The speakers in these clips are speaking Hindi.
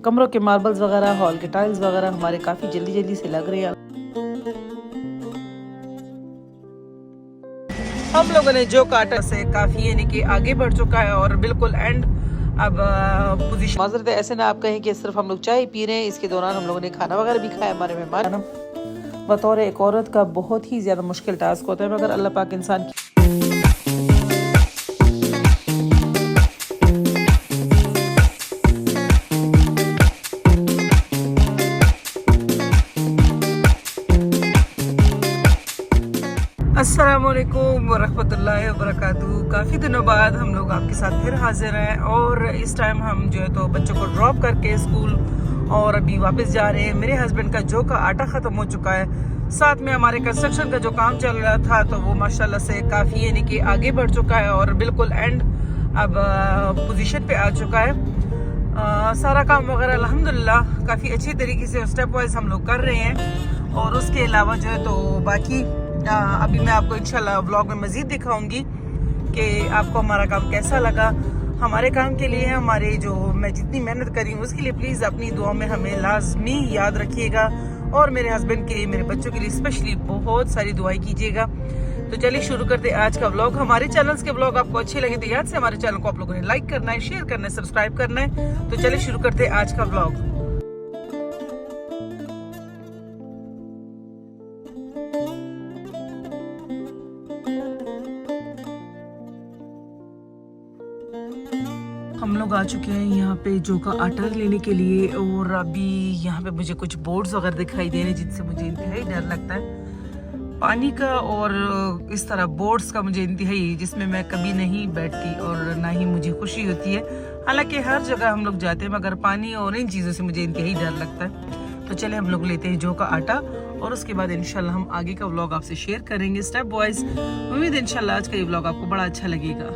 कमरों के मार्बल्स वगैरह, हॉल के टाइल्स वगैरह हमारे काफ़ी जल्दी जल्दी से लग रहे हैं। हम लोगों ने जो काटा से काफ़ी यानी कि आगे बढ़ चुका है और बिल्कुल एंड अब पोजीशन। माजरत ऐसे ना आप कहें कि सिर्फ हम लोग चाय पी रहे हैं, इसके दौरान हम लोगों ने खाना वगैरह भी खाया। हमारे मेहमान बतौर एक औरत का बहुत ही ज़्यादा मुश्किल टास्क होता है, मगर अल्लाह पाक इंसान की अस्सलामुअलैकुम वरहमतुल्लाहि वबरकातुहू। काफ़ी दिनों बाद हम लोग आपके साथ फिर हाजिर हैं और इस टाइम हम जो है तो बच्चों को ड्रॉप करके स्कूल और अभी वापस जा रहे हैं। मेरे हस्बैंड का जौ का आटा ख़त्म हो चुका है, साथ में हमारे कंस्ट्रक्शन का जो काम चल रहा था तो वो माशाल्लाह से काफ़ी यानी कि आगे बढ़ चुका है और बिल्कुल एंड अब पोजीशन पे आ चुका है। सारा काम वगैरह अल्हम्दुलिल्लाह काफ़ी अच्छी तरीके से स्टेप वाइज हम लोग कर रहे हैं। और उसके अलावा जो है तो बाकी अभी मैं आपको इंशाल्लाह व्लॉग में मज़ीद दिखाऊंगी कि आपको हमारा काम कैसा लगा। हमारे काम के लिए हमारे जो मैं जितनी मेहनत करी हूँ उसके लिए प्लीज़ अपनी दुआ में हमें लाजमी याद रखिएगा और मेरे हस्बैंड के लिए, मेरे बच्चों के लिए स्पेशली बहुत सारी दुआएं कीजिएगा। तो चलिए शुरू करते हैं आज का व्लॉग। हमारे चैनल्स के व्लॉग आपको अच्छे लगे तो याद से हमारे चैनल को आप लोगों ने लाइक करना है, शेयर करना है, सब्सक्राइब करना है। तो चलिए शुरू करते हैं आज का व्लॉग। हम लोग आ चुके हैं यहाँ पे जौ का आटा लेने के लिए और अभी यहाँ पे मुझे कुछ बोर्ड्स वगैरह दिखाई दे रहे हैं जिनसे मुझे इंतहाई डर लगता है पानी का और इस तरह बोर्ड्स का। मुझे इंतहाई, जिसमें मैं कभी नहीं बैठती और ना ही मुझे खुशी होती है। हालांकि हर जगह हम लोग जाते हैं मगर पानी और इन चीज़ों से मुझे इंतहाई डर लगता है। तो चले हम लोग लेते हैं जौ का आटा और उसके बाद इंशाल्लाह हम आगे का व्लॉग आपसे शेयर करेंगे स्टेप वाइज। उम्मीद है इंशाल्लाह आज का ये व्लॉग आपको बड़ा अच्छा लगेगा।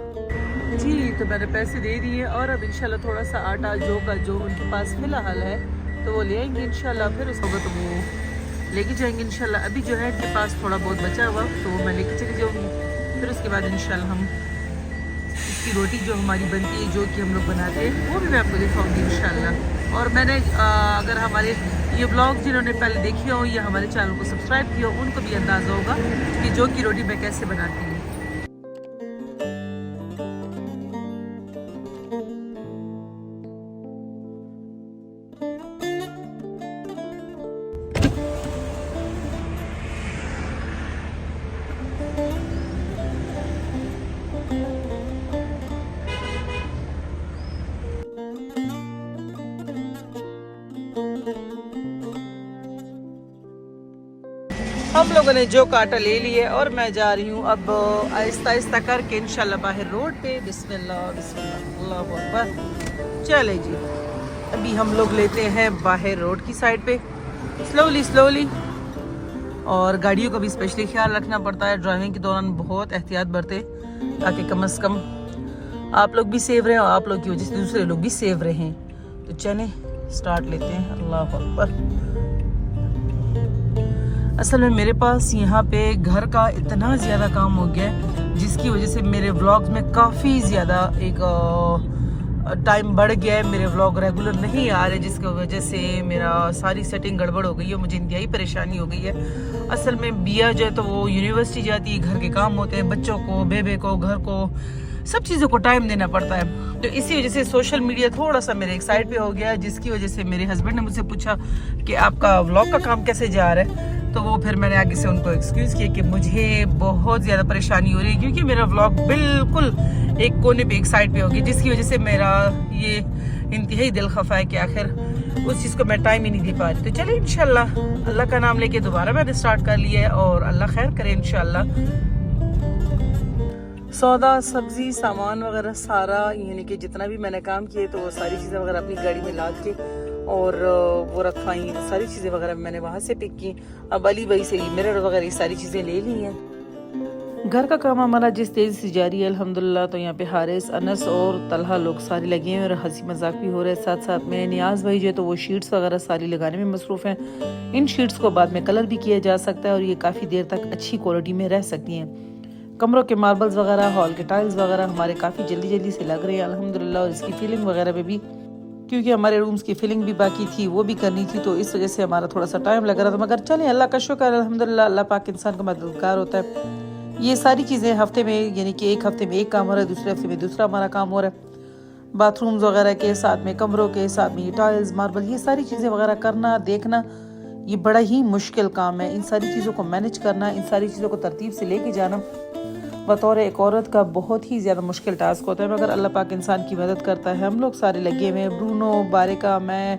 जी तो मैंने पैसे दे दिए और अब इंशाल्लाह थोड़ा सा आटा जौ का जो उनके पास फिलहाल है तो वो ले आएंगे इंशाल्लाह। फिर उसके बाद तो वो लेके जाएंगे इंशाल्लाह। अभी जो है इनके पास थोड़ा बहुत बचा हुआ तो वो मैं लेके चली जाऊँगी। फिर उसके बाद इंशाल्लाह हम इसकी रोटी जो हमारी बनती है जो कि हम लोग बनाते हैं वो भी मैं आपको दिखाऊँगी इंशाल्लाह। और मैंने अगर हमारे ये ब्लॉग जिन्होंने पहले देखे हो या हमारे चैनल को सब्सक्राइब किया हो उनको भी अंदाज़ा होगा कि जौ की रोटी मैं कैसे बनाती हूँ। हम लोगों ने जौ का आटा ले लिया और मैं जा रही हूँ अब आहिस्ता आहिस्ता करके इंशाल्लाह बाहर रोड पे। बिस्मिल्लाह बिस्मिल्लाह अल्लाहु अकबर। चले जी अभी हम लोग लेते हैं बाहर रोड की साइड पे स्लोली स्लोली। और गाड़ियों का भी स्पेशली ख्याल रखना पड़ता है, ड्राइविंग के दौरान बहुत एहतियात बरते ताकि कम से कम आप लोग भी सेव रहें और आप लोग की वजह से दूसरे लोग भी सेव रहें। तो चलें स्टार्ट लेते हैं। अल्लाहु अकबर। असल में मेरे पास यहाँ पे घर का इतना ज़्यादा काम हो गया है जिसकी वजह से मेरे व्लॉग्स में काफ़ी ज़्यादा एक टाइम बढ़ गया है। मेरे व्लॉग रेगुलर नहीं आ रहे जिसकी वजह से मेरा सारी सेटिंग गड़बड़ हो गई है, मुझे इंतहाई परेशानी हो गई है। असल में बिया जो है तो वो यूनिवर्सिटी जाती है, घर के काम होते हैं, बच्चों को, बेबे को, घर को, सब चीज़ों को टाइम देना पड़ता है। तो इसी वजह से सोशल मीडिया थोड़ा सा मेरे एक साइड पे हो गया है जिसकी वजह से मेरे हस्बैंड ने मुझसे पूछा कि आपका व्लॉग का काम कैसे जा रहा है। तो वो फिर मैंने आगे से उनको एक्सक्यूज़ किया कि मुझे बहुत ज़्यादा परेशानी हो रही है क्योंकि मेरा व्लॉग बिल्कुल एक कोने पे एक साइड पे हो गया जिसकी वजह से मेरा ये इंतहाई दिल खफा है कि आखिर उस चीज़ को मैं टाइम ही नहीं दे पा रही। तो चलिए इंशाल्लाह अल्लाह का नाम लेके दोबारा मैंने स्टार्ट कर लिया है और अल्लाह खैर करे इंशाल्लाह। सौदा सब्ज़ी सामान वगैरह सारा यानी कि जितना भी मैंने काम किए तो वो सारी चीज़ें वगैरह अपनी गाड़ी में लाद के और वो रखवाई, सारी चीज़ें वगैरह मैंने वहाँ से पिक की। अब अली भाई से मिरर वगैरह ये सारी चीज़ें ले ली हैं। घर का काम हमारा जिस तेज़ी से जारी है अल्हम्दुलिल्लाह। तो यहाँ पे हारिस, अनस और तलहा लोग सारे लगे हैं और हंसी मजाक भी हो रहे हैं। साथ साथ में नियाज भाई जो है तो वो शीट्स वगैरह सारी लगाने में मसरूफ़ हैं। इन शीट्स को बाद में कलर भी किया जा सकता है और ये काफ़ी देर तक अच्छी क्वालिटी में रह सकती हैं। कमरों के मार्बल्स वगैरह, हॉल के टाइल्स वगैरह हमारे काफ़ी जल्दी जल्दी से लग रहे हैं अल्हम्दुलिल्लाह। और इसकी फीलिंग वगैरह पे भी क्योंकि हमारे रूम्स की फिलिंग भी बाकी थी, वो भी करनी थी, तो इस वजह से हमारा थोड़ा सा टाइम लग रहा था। मगर चलें, अल्लाह का शुक्र, अल्हम्दुलिल्लाह, अल्लाह पाक इंसान का मददगार होता है। ये सारी चीज़ें हफ्ते में, यानी कि एक हफ्ते में एक काम हो रहा है, दूसरे हफ्ते में दूसरा हमारा काम हो रहा है। बाथरूम्स वगैरह के साथ में, कमरों के साथ में, ये टाइल्स, मार्बल, ये सारी चीज़ें वगैरह करना, देखना, ये बड़ा ही मुश्किल काम है। इन सारी चीज़ों को मैनेज करना, इन सारी चीज़ों को तरतीब से लेके जाना बतौर एक औरत का बहुत ही ज़्यादा मुश्किल टास्क होता है। मगर अल्लाह पाक इंसान की मदद करता है। हम लोग सारे लगे हुए हैं, ब्रूनो, बारिका, मैं,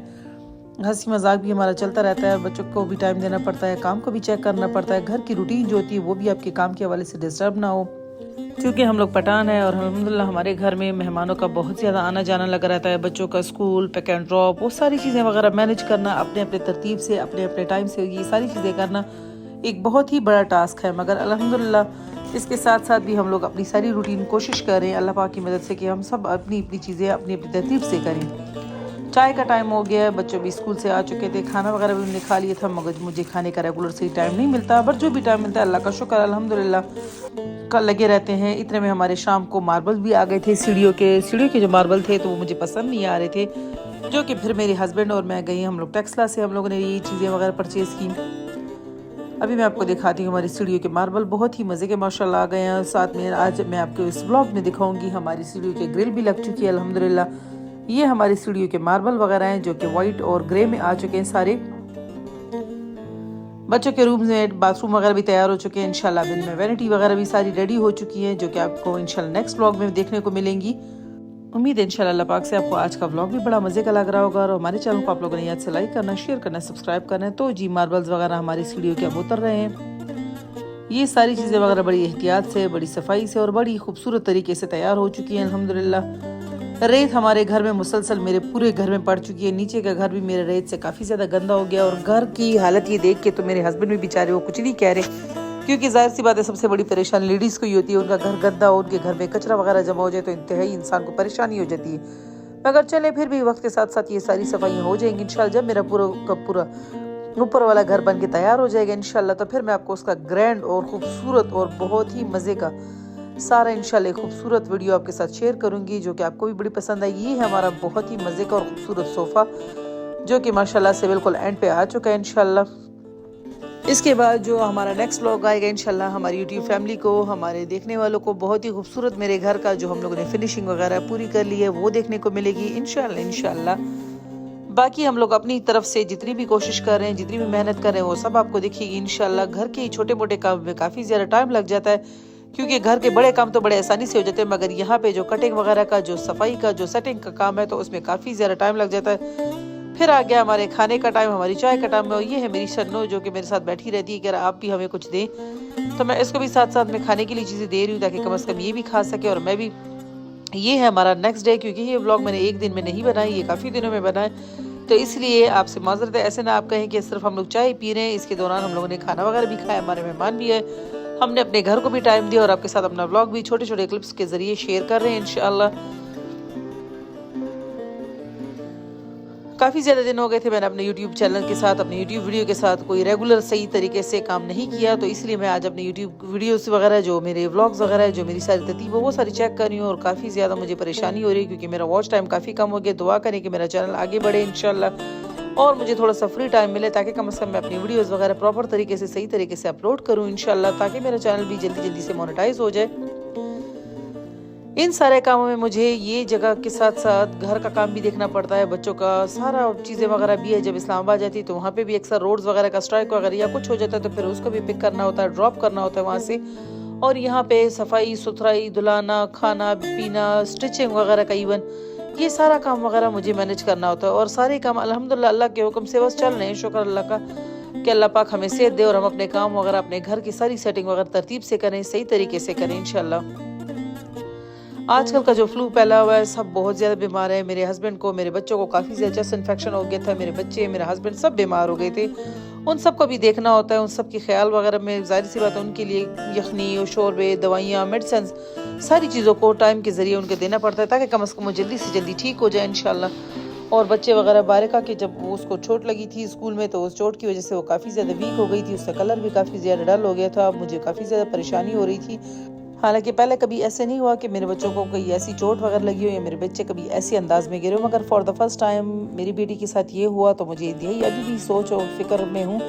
हंसी मजाक भी हमारा चलता रहता है। बच्चों को भी टाइम देना पड़ता है, काम को भी चेक करना पड़ता है, घर की रूटीन जो होती है वो भी आपके काम के हवाले से डिस्टर्ब ना हो। क्योंकि हम लोग पठान है और अल्हम्दुलिल्लाह हमारे घर में मेहमानों का बहुत ज़्यादा आना जाना लगा रहता है। बच्चों का स्कूल, पिक एंड ड्रॉप, वो सारी चीज़ें वगैरह मैनेज करना अपने अपने तरतीब से, अपने अपने टाइम से, ये सारी चीज़ें करना एक बहुत ही बड़ा टास्क है। मगर अल्हम्दुलिल्लाह इसके साथ साथ भी हम लोग अपनी सारी रूटीन कोशिश करें अल्लाह पाक की मदद से कि हम सब अपनी अपनी चीज़ें अपनी अपनी तरतीब से करें। चाय का टाइम हो गया है, बच्चों भी स्कूल से आ चुके थे, खाना वगैरह भी उन्होंने खा लिया था, मगर मुझे खाने का रेगुलर सही टाइम नहीं मिलता। बट जो भी टाइम मिलता है अल्लाह का शुक्र, अल्हम्दुलिल्लाह कल लगे रहते हैं। इतने में हमारे शाम को मार्बल भी आ गए थे, सीढ़ियों के जो मार्बल थे तो वो मुझे पसंद नहीं आ रहे थे, जो कि फिर मेरे हस्बैंड और मैं गई, हम लोग टेक्सला से हम लोगों ने ये चीज़ें वगैरह परचेज़ की। अभी मैं आपको दिखाती हूँ हमारी सीढ़ियों के मार्बल बहुत ही मज़े के माशाल्लाह आ गए हैं। साथ में आज मैं आपको इस ब्लॉग में दिखाऊंगी हमारी सीढ़ियों के ग्रिल भी लग चुकी है अल्हम्दुलिल्लाह। ये हमारी सीढ़ियों के मार्बल वगैरह हैं जो कि वाइट और ग्रे में आ चुके हैं सारे। बच्चों के रूम में बाथरूम वगैरह भी तैयार हो चुके हैं इंशाल्लाह। बिन में वैनिटी वगैरह भी सारी रेडी हो चुकी हैं, जो कि आपको इंशाल्लाह नेक्स्ट ब्लॉग में देखने को मिलेंगी। उम्मीद है इंशाल्लाह अल्लाह पाक से आपको आज का व्लॉग भी बड़ा मज़े का लग रहा होगा। और हमारे चैनल को आप लोगों ने याद से लाइक करना, शेयर करना, सब्सक्राइब करना है। तो जी मार्बल्स वगैरह हमारी सीढ़ियों के अब उतर रहे हैं। ये सारी चीज़ें वगैरह बड़ी एहतियात से, बड़ी सफाई से और बड़ी खूबसूरत तरीके से तैयार हो चुकी हैं अल्हम्दुलिल्लाह। रेत हमारे घर में मुसलसल मेरे पूरे घर में पड़ चुकी है। नीचे का घर भी मेरे रेत से काफ़ी ज़्यादा गंदा हो गया। और घर की हालत ये देख के तो मेरे हस्बैंड भी बेचारे वो कुछ नहीं कह रहे, क्योंकि जाहिर सी बात है सबसे बड़ी परेशानी लेडीज़ को ही होती है। उनका घर गंदा हो, उनके घर में कचरा वगैरह जमा हो जाए तो इंतहाई इंसान को परेशानी हो जाती है। मगर चले फिर भी वक्त के साथ साथ ये सारी सफाइयाँ हो जाएंगी इंशाल्लाह। जब मेरा पूरा का पूरा ऊपर वाला घर बन के तैयार हो जाएगा इंशाल्लाह, तो फिर मैं आपको उसका ग्रैंड और खूबसूरत और बहुत ही मज़े का सारा इंशाल्लाह खूबसूरत वीडियो आपके साथ शेयर करूंगी, जो कि आपको भी बड़ी पसंद आएगी। ये है हमारा बहुत ही मज़े का और खूबसूरत सोफ़ा, जो कि माशाल्लाह से बिल्कुल एंड पे आ चुका है इंशाल्लाह। इसके बाद जो हमारा नेक्स्ट व्लॉग आएगा इंशाल्लाह, हमारी यूट्यूब फैमिली को, हमारे देखने वालों को बहुत ही खूबसूरत मेरे घर का जो हम लोगों ने फिनिशिंग वगैरह पूरी कर ली है वो देखने को मिलेगी इंशाल्लाह। बाकी हम लोग अपनी तरफ से जितनी भी कोशिश कर रहे हैं, जितनी भी मेहनत कर रहे हैं, वो सब आपको दिखेगी इंशाल्लाह। घर के छोटे मोटे काम में काफ़ी ज़्यादा टाइम लग जाता है, क्योंकि घर के बड़े काम तो बड़े आसानी से हो जाते हैं, मगर यहाँ पे जो कटिंग वगैरह का, जो सफाई का, जो सेटिंग का काम है, तो उसमें काफ़ी ज़्यादा टाइम लग जाता है। फिर आ गया हमारे खाने का टाइम, हमारी चाय का टाइम। ये है मेरी शन्नो, जो कि मेरे साथ बैठी रहती है कि आप भी हमें कुछ दें, तो मैं इसको भी साथ साथ में खाने के लिए चीज़ें दे रही हूँ, ताकि कम से कम ये भी खा सके और मैं भी। ये है हमारा नेक्स्ट डे, क्योंकि ये व्लॉग मैंने एक दिन में नहीं बनाई, ये काफ़ी दिनों में बनाए, तो इसलिए आपसे माजरत है। ऐसे ना आप कहें कि सिर्फ हम लोग चाय पी रहे हैं, इसके दौरान हम लोगों ने खाना वगैरह भी खाया, हमारे मेहमान भी है, हमने अपने घर को भी टाइम दिया और आपके साथ अपना व्लॉग भी छोटे छोटे क्लिप्स के जरिए शेयर कर रहे हैं इंशाल्लाह। काफ़ी ज़्यादा दिन हो गए थे मैंने अपने YouTube चैनल के साथ, अपने YouTube वीडियो के साथ कोई रेगुलर सही तरीके से काम नहीं किया, तो इसलिए मैं आज अपने YouTube वीडियोस वगैरह, जो मेरे व्लॉग्स वगैरह, जो मेरी सारी तरतीब है वो सारी चेक कर रही हूँ। और काफ़ी ज़्यादा मुझे परेशानी हो रही है, क्योंकि मेरा वॉच टाइम काफ़ी कम हो गया। दुआ करें कि मेरा चैनल आगे बढ़े इंशाल्लाह, और मुझे थोड़ा सा फ्री टाइम मिले, ताकि कम से कम मैं अपनी वीडियोज़ वगैरह प्रॉपर तरीके से, सही तरीके से अपलोड करूँ इंशाल्लाह, ताकि मेरा चैनल भी जल्दी जल्दी से मोनेटाइज हो जाए। इन सारे कामों में मुझे ये जगह के साथ साथ घर का काम भी देखना पड़ता है, बच्चों का सारा चीज़ें वगैरह भी है। जब इस्लामाबाद जाती है तो वहाँ पे भी अक्सर रोड्स वगैरह का स्ट्राइक वगैरह या कुछ हो जाता है, तो फिर उसको भी पिक करना होता है, ड्रॉप करना होता है वहाँ से। और यहाँ पे सफाई सुथराई, धुलाना, खाना पीना, स्टिचिंग वगैरह का, इवन ये सारा काम वगैरह मुझे मैनेज करना होता है। और सारे काम अल्हम्दुलिल्लाह अल्लाह के हुक्म से बस चल रहे हैं, शुक्र अल्लाह का कि अल्लाह पाक हमें सेहत दे और हम अपने काम वगैरह, अपने घर की सारी सेटिंग वगैरह तरतीब से करें, सही तरीके से करें इंशाल्लाह। आजकल का जो फ्लू फैला हुआ है, सब बहुत ज़्यादा बीमार है। मेरे हस्बैंड को, मेरे बच्चों को काफ़ी ज़्यादा चेस्ट इन्फेक्शन हो गया था, मेरे बच्चे, मेरा हस्बैंड सब बीमार हो गए थे। उन सब को भी देखना होता है, उन सब की ख्याल वगैरह में, जाहिर सी बात है उनके लिए यखनी और शोरबे, दवाइयाँ, मेडिसिन, सारी चीज़ों को टाइम के ज़रिए उनके देना पड़ता है, ताकि कम अज़ कम वो जल्दी से जल्दी ठीक हो जाए इंशाल्लाह। और बच्चे वगैरह, बारिका के जब उसको चोट लगी थी स्कूल में, तो उस चोट की वजह से वो काफ़ी ज़्यादा वीक हो गई थी, उसका कलर भी काफ़ी ज़्यादा डल हो गया था, मुझे काफ़ी ज़्यादा परेशानी हो रही थी। हालांकि पहले कभी ऐसे नहीं हुआ कि मेरे बच्चों को कोई ऐसी चोट वगैरह लगी हो या मेरे बच्चे कभी ऐसे अंदाज में गिरे हो, मगर फॉर द फर्स्ट टाइम मेरी बेटी के साथ ये हुआ तो मुझे यही अभी भी सोच और फिक्र में हूँ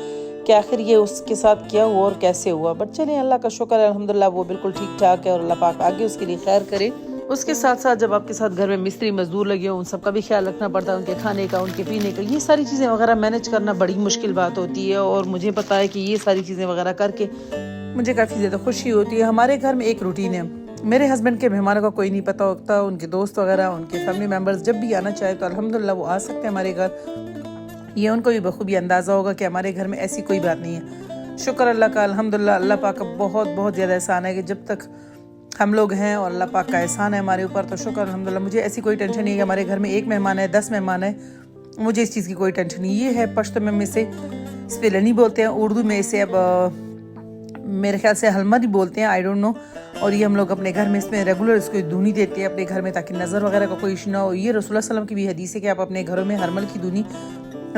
कि आखिर ये उसके साथ क्या हुआ और कैसे हुआ। बट चलिए अल्लाह का शुक्र है, अल्हम्दुलिल्लाह वो बिल्कुल ठीक ठाक है और अल्लाह पाक आगे उसके लिए खैर करे। उसके साथ साथ जब आपके साथ घर में मिस्त्री मजदूर लगे हो, उन सबका भी ख्याल रखना पड़ता है, उनके खाने का, उनके पीने का, ये सारी चीज़ें वगैरह मैनेज करना बड़ी मुश्किल बात होती है। और मुझे पता है कि ये सारी चीज़ें वगैरह करके मुझे काफ़ी ज़्यादा खुशी होती है। हमारे घर में एक रूटीन है, मेरे हस्बैंड के मेहमानों का कोई नहीं पता होता, उनके दोस्त वगैरह, उनके फैमिली मेम्बर्स जब भी आना चाहे तो अल्हम्दुलिल्लाह वो आ सकते हैं हमारे घर। ये उनको भी बखूबी अंदाज़ा होगा कि हमारे घर में ऐसी कोई बात नहीं है। शुक्र अल्लाह का, अल्हम्दुलिल्लाह अल्लाह पाक का बहुत बहुत ज़्यादा एहसान है कि जब तक हम लोग हैं और अल्लाह पाक का एहसान है हमारे ऊपर, तो शुक्र अल्हम्दुलिल्लाह। मुझे ऐसी कोई टेंशन नहीं है कि हमारे घर में एक मेहमान है, 10 मेहमान है, मुझे इस चीज़ की कोई टेंशन नहीं। ये है पश्तो में से स्पेलनी बोलते हैं, उर्दू में इसे अब मेरे ख्याल से हलमद ही बोलते हैं, आई डोंट नो। और ये हम लोग अपने घर में इसमें रेगुलर इसको धुनी देते हैं अपने घर में, ताकि नज़र वगैरह का कोई इशू ना हो। ये रसूलुल्लाह सल्लल्लाहु अलैहि वसल्लम की भी हदीस है कि आप अपने घरों में हरमल की धुनी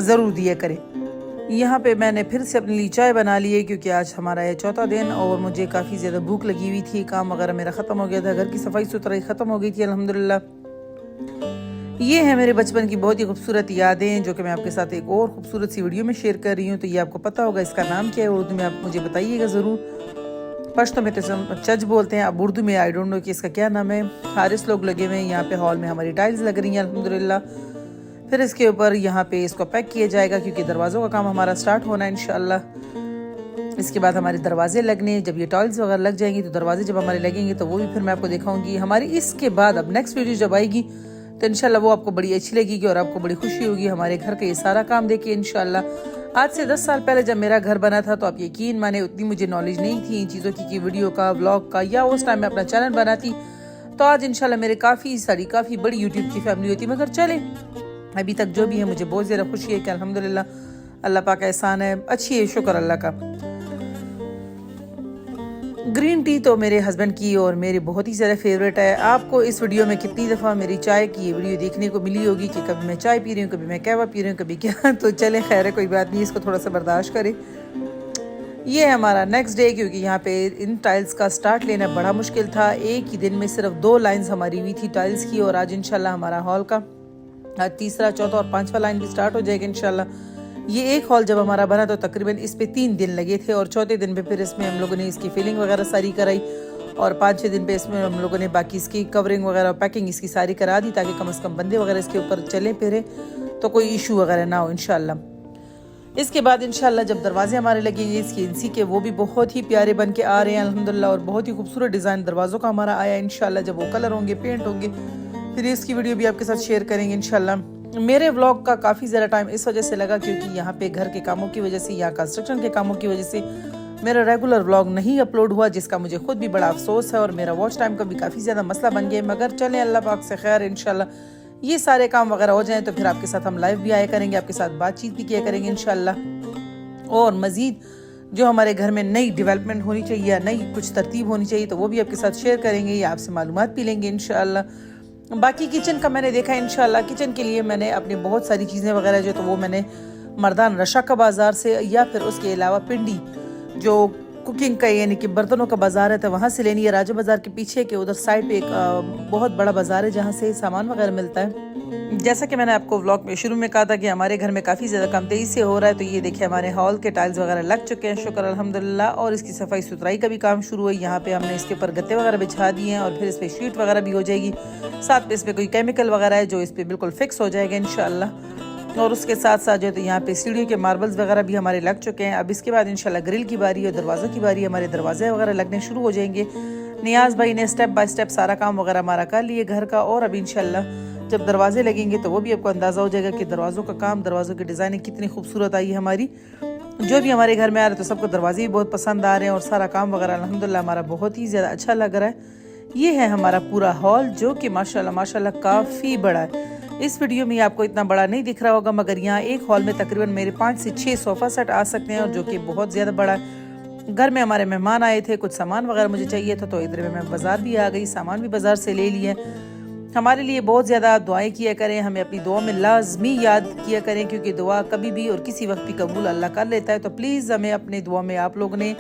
ज़रूर दिया करें। यहाँ पे मैंने फिर से अपने लिए चाय बना ली है क्योंकि आज हमारा है चौथा दिन और मुझे काफ़ी ज़्यादा भूख लगी हुई थी। काम वगैरह मेरा ख़त्म हो गया था, घर की सफाई सुथराई ख़त्म हो गई थी अल्हम्दुलिल्लाह। ये है मेरे बचपन की बहुत ही खूबसूरत यादें जो कि मैं आपके साथ एक और खूबसूरत सी वीडियो में शेयर कर रही हूँ। तो ये आपको पता होगा इसका नाम क्या है, उर्दू में आप मुझे बताइएगा ज़रूर। पश्तो में तो चच बोलते हैं, अब उर्दू में आई डोंट नो कि इसका क्या नाम है। हारिस लोग लगे हुए हैं यहाँ पे, हॉल में हमारी टाइल्स लग रही हैं अल्हम्दुलिल्लाह। फिर इसके ऊपर यहाँ पे इसको पैक किया जाएगा क्योंकि दरवाज़ों का काम हमारा स्टार्ट होना है इंशाल्लाह। इसके बाद हमारे दरवाजे लगने, जब ये टाइल्स वगैरह लग जाएंगी तो दरवाजे जब हमारे लगेंगे तो वो भी फिर मैं आपको दिखाऊंगी हमारी। इसके बाद अब नेक्स्ट वीडियो जब आएगी तो इंशाल्लाह वो आपको बड़ी अच्छी लगेगी और आपको बड़ी खुशी होगी हमारे घर का ये सारा काम देखिए इंशाल्लाह। आज से 10 साल पहले जब मेरा घर बना था तो आप यकीन माने उतनी मुझे नॉलेज नहीं थी इन चीज़ों की कि वीडियो का, व्लॉग का, या उस टाइम में अपना चैनल बनाती तो आज इंशाल्लाह मेरे काफ़ी बड़ी यूट्यूब की फैमिली होती। मगर चले अभी तक जो भी है मुझे बहुत ज़्यादा खुशी है कि अल्हम्दुलिल्लाह अल्लाह पाक का एहसान है, अच्छी है, शुक्र अल्लाह का। ग्रीन टी तो मेरे हस्बैंड की और मेरी बहुत ही ज़्यादा फेवरेट है। आपको इस वीडियो में कितनी दफ़ा मेरी चाय की ये वीडियो देखने को मिली होगी कि कभी मैं चाय पी रही हूँ, कभी मैं कहवा पी रही हूँ, कभी क्या तो चले खैर है, कोई बात नहीं, इसको थोड़ा सा बर्दाश्त करें। ये है हमारा नेक्स्ट डे क्योंकि यहाँ पे इन टाइल्स का स्टार्ट लेना बड़ा मुश्किल था। एक ही दिन में सिर्फ 2 लाइन्स हमारी हुई थी टाइल्स की और आज इंशाल्लाह हमारा हॉल का आज तीसरा, चौथा और 5वां लाइन भी स्टार्ट हो जाएगा इंशाल्लाह। ये एक हॉल जब हमारा बना तो तकरीबन इस पे 3 दिन लगे थे और चौथे दिन पे फिर इसमें हम लोगों ने इसकी फिलिंग वगैरह सारी कराई और 5-6 दिन पे इसमें हम लोगों ने बाकी इसकी कवरिंग वगैरह पैकिंग इसकी सारी करा दी ताकि कम से कम बंदे वगैरह इसके ऊपर चले फिरे तो कोई इशू वगैरह ना हो इंशाल्लाह। इसके बाद इंशाल्लाह जब दरवाजे हमारे लगेंगे इसकी इंसी के, वो भी बहुत ही प्यारे बन के आ रहे हैं अल्हम्दुलिल्लाह और बहुत ही खूबसूरत डिज़ाइन दरवाज़ों का हमारा आया इंशाल्लाह। जब वो कलर होंगे, पेंट होंगे, फिर इसकी वीडियो भी आपके साथ शेयर करेंगे इंशाल्लाह। मेरे व्लॉग का काफ़ी ज़्यादा टाइम इस वजह से लगा क्योंकि यहाँ पे घर के कामों की वजह से या कंस्ट्रक्शन के कामों की वजह से मेरा रेगुलर व्लॉग नहीं अपलोड हुआ, जिसका मुझे खुद भी बड़ा अफसोस है और मेरा वॉच टाइम का भी काफ़ी ज़्यादा मसला बन गया। मगर चलें अल्लाह पाक से खैर, इंशाल्लाह ये सारे काम वगैरह हो जाएं तो फिर आपके साथ हम लाइव भी आया करेंगे, आपके साथ बातचीत भी किया करेंगे इंशाल्लाह। और मज़ीद जो हमारे घर में नई डेवलपमेंट होनी चाहिए या नई कुछ तरतीब होनी चाहिए तो वो भी आपके साथ शेयर करेंगे या आपसे मालूमात भी लेंगे इंशाल्लाह। बाकी किचन का मैंने देखा इंशाल्लाह, किचन के लिए मैंने अपनी बहुत सारी चीज़ें वगैरह जो तो वो मैंने मर्दान रशा का बाज़ार से या फिर उसके अलावा पिंडी जो कुकिंग का यानी कि बर्तनों का बाज़ार है तो वहाँ से लेनी है। राजा बाज़ार के पीछे के उधर साइड पे एक बहुत बड़ा बाज़ार है जहाँ से सामान वगैरह मिलता है। जैसा कि मैंने आपको व्लॉग में शुरू में कहा था कि हमारे घर में काफ़ी ज़्यादा काम तेज़ी से हो रहा है। तो ये देखिए हमारे हॉल के टाइल्स वगैरह लग चुके हैं शुक्र अल्हम्दुलिल्लाह और इसकी सफाई सुथराई का भी काम शुरू है। यहाँ पे हमने इसके ऊपर गत्ते वगैरह बिछा दिए हैं और फिर इस पर शीट वगैरह भी हो जाएगी, साथ में इस पर कोई केमिकल वगैरह है जो इस पर बिल्कुल फिक्स हो जाएगा इंशाल्लाह। और उसके साथ साथ जो है तो यहाँ पे सीढ़ियों के मार्बल्स वगैरह भी हमारे लग चुके हैं। अब इसके बाद इंशाल्लाह ग्रिल की बारी और दरवाज़ों की बारी, हमारे दरवाजे वगैरह लगने शुरू हो जाएंगे। नियाज़ भाई ने स्टेप बाय स्टेप सारा काम वगैरह हमारा कर लिए घर का और अब इंशाल्लाह जब दरवाजे लगेंगे तो वो भी आपको अंदाज़ा हो जाएगा कि दरवाज़ों का काम, दरवाज़ों की डिज़ाइनिंग कितनी खूबसूरत आई है हमारी। जो भी हमारे घर में आ रहे तो सबको दरवाजे भी बहुत पसंद आ रहे हैं और सारा काम वगैरह अल्हम्दुलिल्लाह हमारा बहुत ही ज़्यादा अच्छा लग रहा है। ये है हमारा पूरा हॉल जो कि माशाल्लाह काफ़ी बड़ा है। इस वीडियो में आपको इतना बड़ा नहीं दिख रहा होगा मगर यहाँ एक हॉल में तकरीबन मेरे 5 से 6 सोफ़ा सेट आ सकते हैं और जो कि बहुत ज़्यादा बड़ा है। घर में हमारे मेहमान आए थे, कुछ सामान वगैरह मुझे चाहिए था तो इधर में मैं बाज़ार भी आ गई, सामान भी बाज़ार से ले लिए। हमारे लिए बहुत ज़्यादा दुआएं किया करें, हमें अपनी दुआ में लाजमी याद किया करें क्योंकि दुआ कभी भी और किसी वक्त भी कबूल अल्लाह कर लेता है। तो प्लीज़ हमें अपने दुआ में आप लोगों ने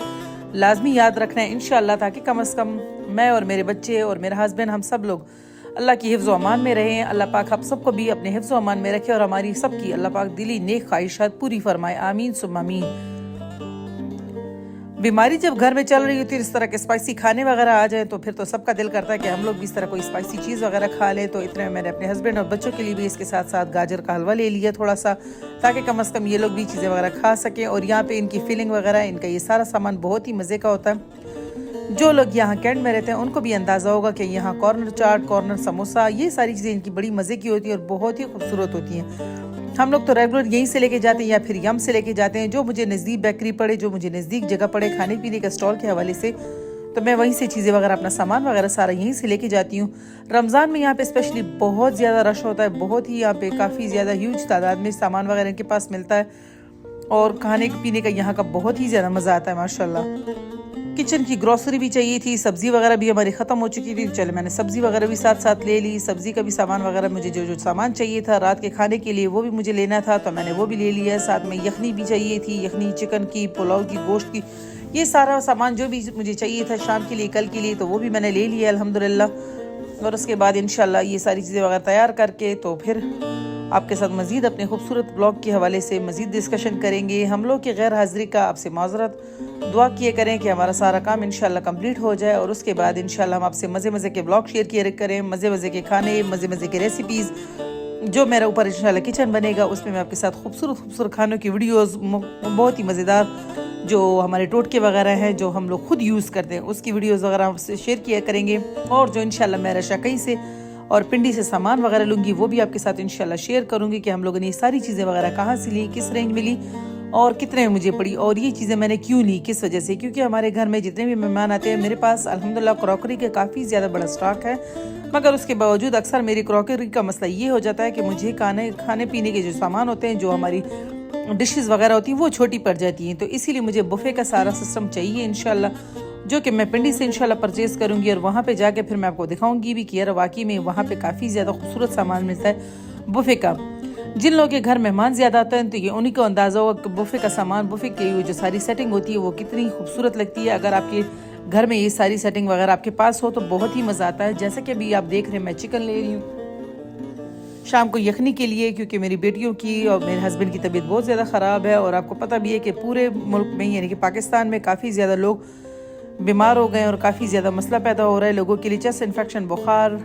लाजमी याद रखना है इंशाल्लाह ताकि कम से कम मैं और मेरे बच्चे और मेरा हस्बैंड, हम सब लोग अल्लाह की हिफ्ज़ व अमान में रहें। अल्लाह पाक आप सबको भी अपने हिफ्ज़ व अमान में रखे और हमारी सबकी अल्लाह पाक दिली नेक ख्वाहिशात पूरी फरमाए, आमीन सुम्मा आमीन। बीमारी जब घर में चल रही होती है, इस तरह के स्पाइसी खाने वगैरह आ जाए तो फिर तो सबका दिल करता है कि हम लोग भी इस तरह कोई स्पाइसी चीज़ वगैरह खा लें। तो इतने में मैंने अपने हस्बैंड और बच्चों के लिए भी इसके साथ साथ गाजर का हलवा ले लिया थोड़ा सा, ताकि कम से कम ये लोग भी चीज़ें वगैरह खा सकें। और यहाँ पे इनकी फिलिंग वगैरह, इनका ये सारा सामान बहुत ही मज़े का होता है। जो लोग यहाँ कैंट में रहते हैं उनको भी अंदाज़ा होगा कि यहाँ कॉर्नर चाट, कॉर्नर समोसा, ये सारी चीज़ें इनकी बड़ी मज़े की होती हैं और बहुत ही खूबसूरत होती हैं। हम लोग तो रेगुलर यहीं से लेके जाते हैं या फिर यम से लेके जाते हैं, जो मुझे नज़दीक बेकरी पड़े, जो मुझे नज़दीक जगह पड़े खाने पीने का स्टॉल के हवाले से, तो मैं वहीं से चीज़ें वगैरह, अपना सामान वगैरह सारा यहीं से लेके जाती हूँ। रमज़ान में यहाँ पे स्पेशली बहुत ज़्यादा रश होता है, बहुत ही यहाँ पे काफ़ी ज़्यादा ह्यूज तादाद में सामान वगैरह इनके पास मिलता है और खाने पीने का यहाँ का बहुत ही ज़्यादा मज़ा आता है माशाल्लाह। किचन की ग्रोसरी भी चाहिए थी, सब्ज़ी वगैरह भी हमारी ख़त्म हो चुकी थी, चले मैंने सब्ज़ी वगैरह भी साथ साथ ले ली। सब्ज़ी का भी सामान वगैरह, मुझे जो सामान चाहिए था रात के खाने के लिए वो भी मुझे लेना था, तो मैंने वो भी ले लिया। साथ में यखनी भी चाहिए थी, यखनी चिकन की, पुलाव की, गोश्त की, ये सारा सामान जो भी मुझे चाहिए था शाम के लिए, कल के लिए, तो वो भी मैंने ले लिया अल्हम्दुलिल्लाह। और उसके बाद इंशाल्लाह ये सारी चीज़ें वगैरह तैयार करके तो फिर आपके साथ मज़ीद अपने खूबसूरत ब्लॉग के हवाले से मज़ीद डिस्कशन करेंगे। हम लोग की गैर हाज़िरी का आपसे माज़रत, दुआ किए करें कि हमारा सारा काम इंशाल्लाह कंप्लीट हो जाए और उसके बाद इंशाल्लाह हम आपसे मज़े मज़े के ब्लॉग शेयर किए करें, मज़े मज़े के खाने, मज़े मज़े के रेसिपीज़। जो मेरा ऊपर इंशाल्लाह किचन बनेगा उसमें मैं आपके साथ खूबसूरत खानों की वीडियोज़, बहुत ही मज़ेदार जो हमारे टोटके वगैरह हैं जो हम लोग खुद यूज़ करते हैं, उसकी वीडियोज़ वगैरह आपसे शेयर किया करेंगे। और जो इंशाल्लाह मैं रशाकई से और पिंडी से सामान वगैरह लूँगी वो भी आपके साथ इंशाल्लाह शेयर करूँगी कि हम लोगों ने ये सारी चीज़ें वगैरह कहाँ से ली, किस रेंज में ली और कितने में मुझे पड़ी, और ये चीज़ें मैंने क्यों ली, किस वजह से। क्योंकि हमारे घर में जितने भी मेहमान आते हैं, मेरे पास अल्हम्दुलिल्लाह क्रॉकरी का काफ़ी ज़्यादा बड़ा स्टॉक है, मगर उसके बावजूद अक्सर मेरी क्रॉकरी का मसला ये हो जाता है कि मुझे खाने पीने के जो सामान होते हैं, जो हमारी डिशेज़ वगैरह होती हैं, वो छोटी पड़ जाती हैं। तो इसीलिए मुझे बुफे का सारा सिस्टम चाहिए इंशाल्लाह, जो कि मैं पिंडी से इंशाल्लाह परचेज़ करूँगी और वहाँ पे जाके फिर मैं आपको दिखाऊंगी भी कि यार वाकई में वहाँ पे काफ़ी ज़्यादा खूबसूरत सामान मिलता है बुफे का। जिन लोगों के घर मेहमान ज़्यादा आते हैं तो ये उन्हीं को अंदाज़ा होगा कि बुफे का सामान, बुफे की जो सारी सेटिंग होती है वो कितनी खूबसूरत लगती है। अगर आपके घर में ये सारी सेटिंग वगैरह आपके पास हो तो बहुत ही मज़ा आता है। जैसे कि अभी आप देख रहे हैं, मैं चिकन ले रही हूँ शाम को यखनी के लिए, क्योंकि मेरी बेटियों की और मेरे हस्बैंड की तबीयत बहुत ज़्यादा ख़राब है और आपको पता भी है कि पूरे मुल्क में यानी कि पाकिस्तान में काफ़ी ज़्यादा लोग बीमार हो गए और काफ़ी ज़्यादा मसला पैदा हो रहा है लोगों के लिए, चेस्ट इन्फेक्शन, बुखार।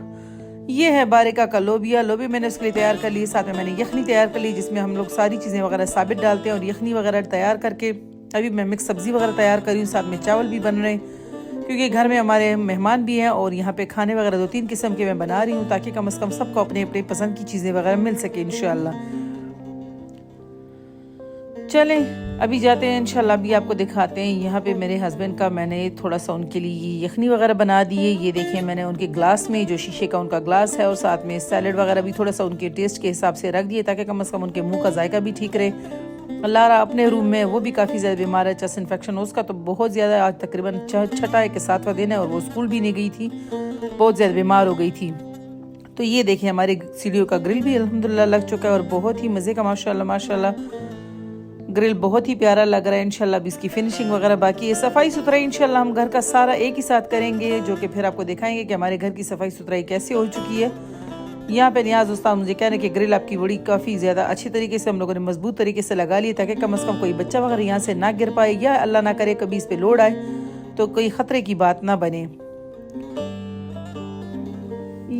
ये है बारिका का लोबिया, लोबी मैंने उसके लिए तैयार कर ली। साथ में मैंने यखनी तैयार कर ली जिसमें हम लोग सारी चीज़ें वगैरह साबित डालते हैं और यखनी वगैरह तैयार करके अभी मैं मिक्स सब्ज़ी वगैरह तैयार कर रही हूँ। साथ में चावल भी बन रहे हैं क्योंकि घर में हमारे मेहमान भी हैं और यहाँ पे खाने वगैरह 2-3 किस्म के मैं बना रही हूँ ताकि कम से कम सबको अपने अपने पसंद की चीज़ें वगैरह मिल सके इंशाल्लाह। चलें अभी जाते हैं इंशाल्लाह, अभी आपको दिखाते हैं। यहाँ पे मेरे हस्बैंड का मैंने थोड़ा सा उनके लिए यखनी वगैरह बना दी है। ये देखिए मैंने उनके ग्लास में, जो शीशे का उनका ग्लास है, और साथ में सैलड वगैरह भी थोड़ा सा उनके टेस्ट के हिसाब से रख दिए ताकि कम से कम उनके मुंह का जायका भी ठीक रहे। लारा अपने रूम में, वो भी काफ़ी ज़्यादा बीमार है, चेस्ट इन्फेक्शन उसका तो बहुत ज़्यादा, आज तकरीबन 6ठा या 7वां दिन है और वो स्कूल भी नहीं गई थी, बहुत ज़्यादा बीमार हो गई थी। तो ये देखिए हमारे सीढ़ियों का ग्रिल भी अल्हम्दुलिल्लाह लग चुका है और बहुत ही मज़े का माशाल्लाह माशाल्लाह ग्रिल बहुत ही प्यारा लग रहा है। इंशाल्लाह अभी इसकी फिनिशिंग वगैरह बाकी है। सफाई सुथराई इंशाल्लाह हम घर का सारा एक ही साथ करेंगे, जो कि फिर आपको दिखाएंगे कि हमारे घर की सफाई सुथराई कैसे हो चुकी है। यहाँ पे नियाज उस्ताद मुझे कह रहे हैं कि ग्रिल आपकी बड़ी काफ़ी ज़्यादा अच्छी तरीके से हम लोगों ने मजबूत तरीके से लगा ली ताकि कम से कम कोई बच्चा वगैरह यहाँ से ना गिर पाए या अल्लाह ना करे कभी इस पर लोड आए तो कोई ख़तरे की बात ना बने।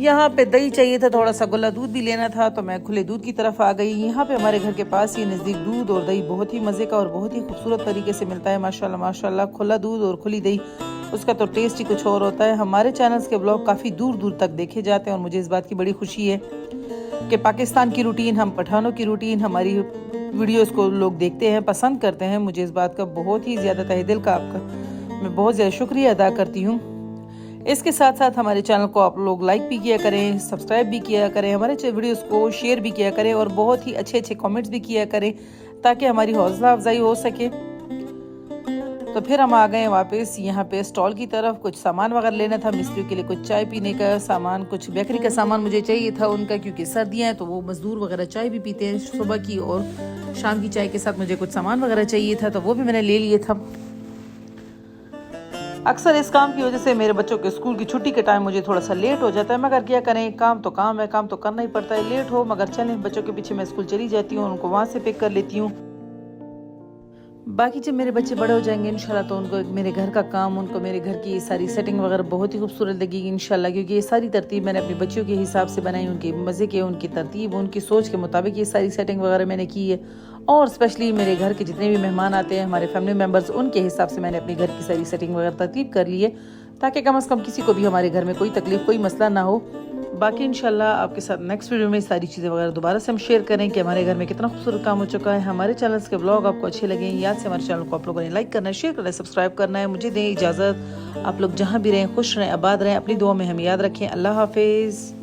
यहाँ पे दही चाहिए था, थोड़ा सा गुला दूध भी लेना था तो मैं खुले दूध की तरफ आ गई। यहाँ पे हमारे घर के पास ही नज़दीक दूध और दही बहुत ही मज़े का और बहुत ही खूबसूरत तरीके से मिलता है माशाल्लाह माशाल्लाह। खुला दूध और खुली दही, उसका तो टेस्ट ही कुछ और होता है। हमारे चैनल्स के ब्लॉग काफ़ी दूर दूर तक देखे जाते हैं और मुझे इस बात की बड़ी खुशी है कि पाकिस्तान की रूटीन, हम पठानों की रूटीन, हमारी वीडियोज़ को लोग देखते हैं, पसंद करते हैं। मुझे इस बात का बहुत ही ज़्यादा तहे दिल का आपका मैं बहुत ज़्यादा शुक्रिया अदा करती हूँ। इसके साथ साथ हमारे चैनल को आप लोग लाइक भी किया करें, सब्सक्राइब भी किया करें, हमारे वीडियोस को शेयर भी किया करें और बहुत ही अच्छे अच्छे कमेंट्स भी किया करें ताकि हमारी हौसला अफजाई हो सके। तो फिर हम आ गए वापस यहाँ पे स्टॉल की तरफ। कुछ सामान वगैरह लेना था मिस्त्रियों के लिए, कुछ चाय पीने का सामान, कुछ बेकरी का सामान मुझे चाहिए था उनका, क्योंकि सर्दियाँ हैं तो वो मजदूर वगैरह चाय भी पीते हैं सुबह की और शाम की चाय के साथ मुझे कुछ सामान वगैरह चाहिए था तो वो भी मैंने ले लिया था। अक्सर इस काम की वजह से मेरे बच्चों के स्कूल की छुट्टी के टाइम मुझे थोड़ा सा लेट हो जाता है, मगर क्या करें, काम तो काम है, काम तो करना ही पड़ता है, लेट हो मगर चलें, बच्चों के पीछे मैं स्कूल चली जाती हूँ, उनको वहाँ से पिक कर लेती हूँ। बाकी जब मेरे बच्चे बड़े हो जाएंगे इंशाल्लाह तो उनको मेरे घर का काम, उनको मेरे घर की सारी सेटिंग वगैरह बहुत ही खूबसूरत लगेगी इंशाल्लाह, क्योंकि ये सारी तरतीब मैंने अपने बच्चों के हिसाब से बनाई, उनके मज़े के, उनकी तरतीब, उनकी सोच के मुताबिक ये सारी सेटिंग वगैरह मैंने की है। और स्पेशली मेरे घर के जितने भी मेहमान आते हैं, हमारे फैमिली मेम्बर्स, उनके हिसाब से मैंने अपने घर की सारी सेटिंग वगैरह तरतीब कर ली है, ताकि कम से कम किसी को भी हमारे घर में कोई तकलीफ, कोई मसला ना हो। बाकी इंशाल्लाह आपके साथ नेक्स्ट वीडियो में सारी चीज़ें वगैरह दोबारा से हम शेयर करें कि हमारे घर में कितना खूबसूरत काम हो चुका है। हमारे चैनल्स के ब्लॉग आपको अच्छे लगे, याद से हमारे चैनल को आप लोगों ने लाइक करना है, शेयर करना है, सब्सक्राइब करना है। मुझे दें इजाज़त, आप लोग जहाँ भी रहें खुश रहें, आबाद रहें, अपनी दुआ में हमें याद रखें। अल्लाह हाफिज़।